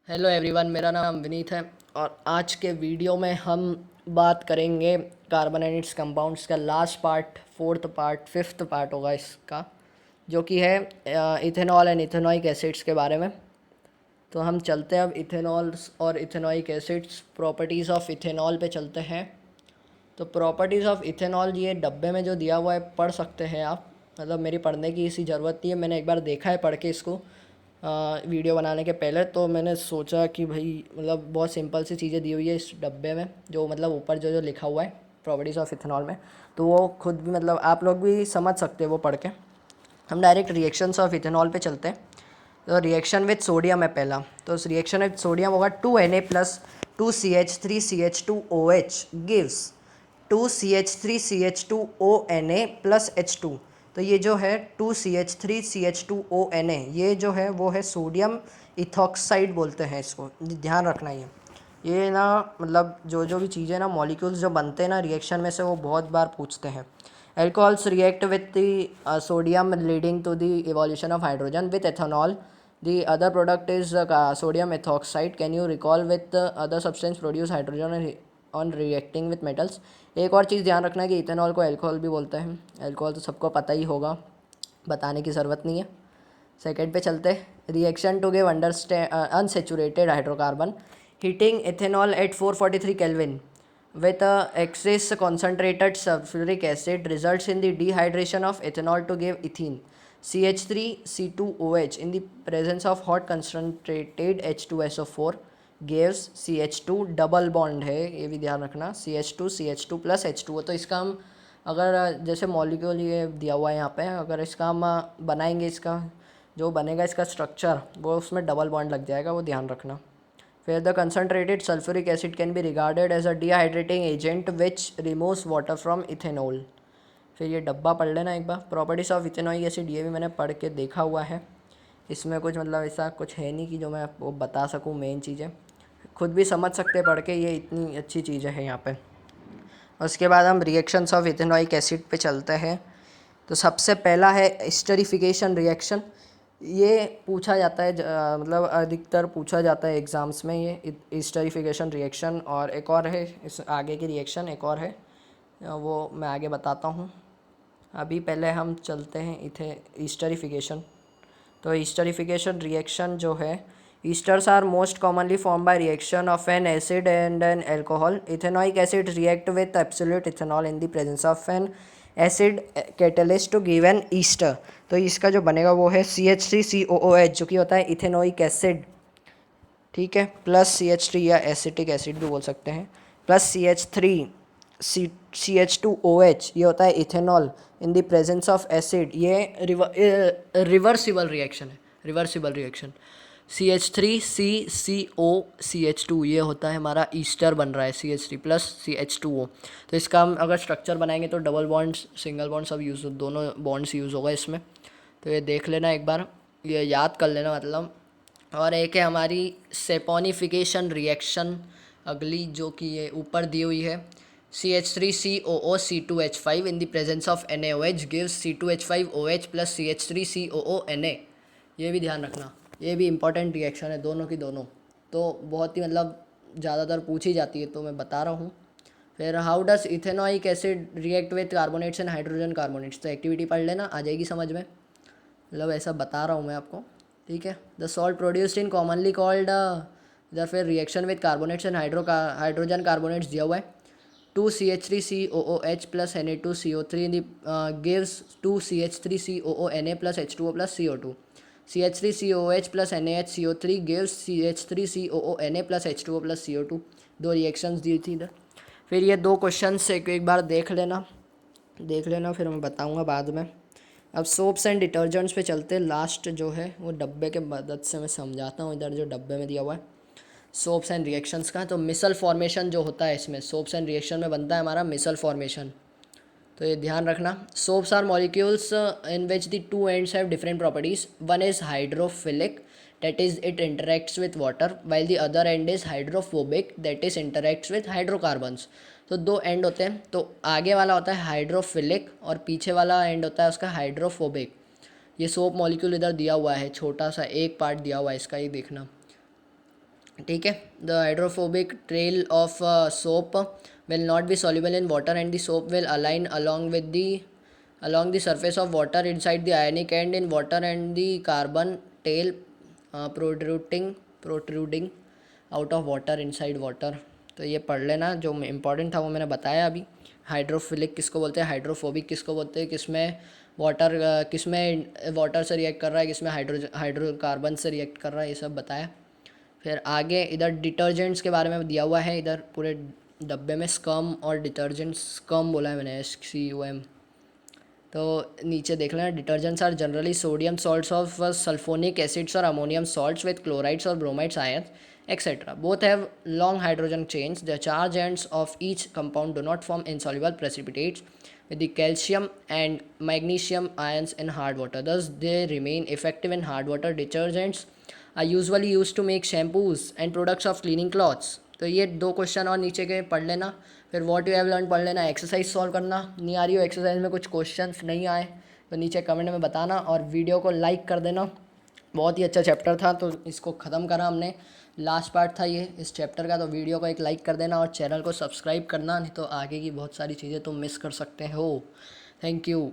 Hello everyone, मेरा नाम विनीत है और आज के वीडियो में हम बात करेंगे कार्बन एंड इट्स कंपाउंड्स का last part, fourth part, fifth part होगा इसका, जो कि है इथेनॉल एंड इथेनॉइक एसिड्स के बारे में। तो हम चलते हैं अब इथेनॉल्स और ethanoic acids, properties of ethanol पे चलते हैं। तो प्रॉपर्टीज़ ऑफ इथेनॉल ये डब्बे में जो दिया हुआ है पढ़ सकते हैं आप, मतलब मेरी पढ़ने की इसी ज़रूरत नहीं है। मैंने एक बार देखा है पढ़ के इसको वीडियो बनाने के पहले, तो मैंने सोचा कि भाई मतलब बहुत सिंपल सी चीज़ें दी हुई है इस डब्बे में, जो मतलब ऊपर जो जो लिखा हुआ है प्रॉपर्टीज़ ऑफ इथेनॉल में, तो वो खुद भी मतलब आप लोग भी समझ सकते हैं वो पढ़ के। हम डायरेक्ट रिएक्शंस ऑफ इथेनॉल पे चलते हैं। तो रिएक्शन विद सोडियम है पहला, तो उस रिएक्शन विद सोडियम होगा 2Na plus 2CH3CH2OH gives 2CH3CH2ONA plus H2। तो ये जो है 2CH3CH2ONA ये जो है वो है सोडियम इथॉक्साइड बोलते हैं इसको, ध्यान रखना। ये ना मतलब जो जो भी चीज़ें ना मॉलिक्यूल्स जो बनते हैं ना रिएक्शन में से, वो बहुत बार पूछते हैं। Alcohols react with the sodium leading to the evolution of hydrogen with ethanol. The other product is sodium ethoxide. Can you recall with the other substance produce hydrogen on reacting with metals? एक और चीज़ ध्यान रखना है कि ethanol को alcohol भी बोलते हैं। अल्कोहल तो सबको पता ही होगा, बताने की ज़रूरत नहीं है। सेकेंड पे चलते, reaction to give unsaturated hydrocarbon, heating ethanol at 443 kelvin with excess concentrated sulfuric acid results in the dehydration of ethanol to give ethene CH3C2OH in the presence of hot concentrated H2SO4 gives CH2 double bond है, ये भी ध्यान रखना, CH2 plus H2O। तो इसका हम अगर जैसे मॉलिक्यूल ये दिया हुआ है यहाँ पे, अगर इसका हम बनाएंगे, इसका जो बनेगा इसका स्ट्रक्चर, वो उसमें डबल बॉन्ड लग जाएगा, वो ध्यान रखना। Where the concentrated sulfuric acid can be regarded as a dehydrating agent which removes water from ethanol। फिर ये डब्बा पढ़ लेना एक बार, प्रॉपर्टीज़ ऑफ इथेनॉइक एसिड, ये भी मैंने पढ़ के देखा हुआ है। इसमें कुछ मतलब ऐसा कुछ है नहीं कि जो मैं आपको बता सकूँ, मेन चीज़ें खुद भी समझ सकते पढ़ के, ये इतनी अच्छी चीज़ें हैं यहाँ पे। उसके बाद हम रिएक्शंस ऑफ इथेनॉइक एसिड पे चलते हैं। तो सबसे पहला है एस्टरिफिकेशन रिएक्शन। ये पूछा जाता है मतलब अधिकतर पूछा जाता है एग्ज़ाम्स में, ये एस्टरिफिकेशन रिएक्शन। और एक और है इस आगे की रिएक्शन, एक और है, वो मैं आगे बताता हूँ। अभी पहले हम चलते हैं इथे एस्टरिफिकेशन। तो एस्टरिफिकेशन रिएक्शन जो है, esters are most commonly form by reaction of an acid and an alcohol. Ethanoic acid react with absolute ethanol in the presence of an acid catalyst to give an ester. तो इसका जो बनेगा वो है CH3COOH, जो कि होता है इथेनोइक एसिड, ठीक है, प्लस CH3 या एसिटिक एसिड भी बोल सकते हैं, प्लस CH2OH, ये होता है ethanol in the presence of acid. ये रिवर्सिबल रिएक्शन है, रिवर्सिबल रिएक्शन। CH3CCOCH2 ये होता है हमारा ईस्टर बन रहा है, CH3 प्लस CH2O। तो इसका हम अगर स्ट्रक्चर बनाएंगे तो डबल बॉन्ड्स, सिंगल बॉन्ड सब यूज़, दोनों बॉन्ड्स यूज़ होगा इसमें। तो ये देख लेना एक बार, ये याद कर लेना मतलब। और एक है हमारी सेपोनिफिकेशन रिएक्शन अगली, जो कि ये ऊपर दी हुई है, CH3COOC2H5 in the presence of NaOH gives C2H5OH plus CH3COONA। ये भी ध्यान रखना, ये भी इंपॉर्टेंट रिएक्शन है, दोनों की दोनों। तो बहुत ही मतलब ज़्यादातर पूछी जाती है, तो मैं बता रहा हूँ। फिर how does ethanoic acid react with carbonates and hydrogen carbonates, तो एक्टिविटी पढ़ लेना, आ जाएगी समझ में, मतलब ऐसा बता रहा हूँ मैं आपको, ठीक है। The salt produced in commonly called, इधर फिर reaction with carbonates and hydrogen carbonates दिया हुआ है, 2CH3COOH plus Na2CO3 in the gives 2CH3COONA plus H2O plus CO2। CH3COOH plus NaHCO3 gives CH3COONA plus H2O plus CO2। दो reactions दी थी इधर। फिर ये दो क्वेश्चन से एक बार देख लेना, फिर मैं बताऊँगा बाद में। अब सोप्स एंड डिटर्जेंट्स पे चलते हैं, लास्ट जो है वो डब्बे के मदद से मैं समझाता हूँ। इधर जो डब्बे में दिया हुआ है सोप्स एंड रिएक्शंस का, तो मिसल फॉर्मेशन जो होता है इसमें, सोप्स एंड रिएक्शन में बनता है हमारा मिसल फॉर्मेशन। तो ये ध्यान रखना, soaps are molecules in which the two ends have different properties. One is hydrophilic, that is it interacts with water, while the other end is hydrophobic, that is interacts with hydrocarbons। तो दो and होते हैं, तो आगे वाला होता है hydrophilic और पीछे वाला एंड होता है उसका हाइड्रोफोबिक। ये सोप मॉलिक्यूल इधर दिया हुआ है, छोटा सा एक पार्ट दिया हुआ है इसका, ये देखना। ठीक है। The hydrophobic trail of soap will not be soluble in water and the soap will align along the surface of water inside the ionic end in water and the carbon tail protruding out of water inside water। तो ये पढ़ लेना, जो important था वो मैंने बताया अभी। हाइड्रोफिलिक किसको बोलते हैं, हाइड्रोफोबिक किसको बोलते हैं, किसमें वाटर से रिएक्ट कर रहा है, किसमें हाइड्रोकार्बन से रिएक्ट कर रहा है, ये सब बताया। फिर आगे इधर डिटर्जेंट्स के बारे में दिया हुआ है, इधर पूरे डब्बे में स्कम और डिटर्जेंट्स, स्कम बोला है मैंने, SCUM। तो नीचे देख लेना, detergents are generally sodium salts of sulphonic acids और अमोनियम सॉल्ट्स विद क्लोराइड्स और bromides ions etc. Both have long hydrogen chains. The charge ends of each compound do not form insoluble precipitates with the calcium and magnesium ions in hard water. Thus, they remain effective in hard water. Detergents are usually used to make shampoos and products of cleaning clothes. तो ये 2 question और नीचे के पढ़ लेना। फिर what you have learn पढ़ लेना। एक्सरसाइज सॉल्व करना, नहीं आ रही हो एक्सरसाइज में कुछ क्वेश्चंस नहीं आए तो नीचे कमेंट में बताना, और वीडियो को लाइक कर देना। बहुत ही अच्छा चैप्टर था तो इसको ख़त्म करा हमने, लास्ट पार्ट था ये इस चैप्टर का। तो वीडियो को एक लाइक कर देना और चैनल को सब्सक्राइब करना, नहीं तो आगे की बहुत सारी चीज़ें तुम मिस कर सकते हो। Thank you.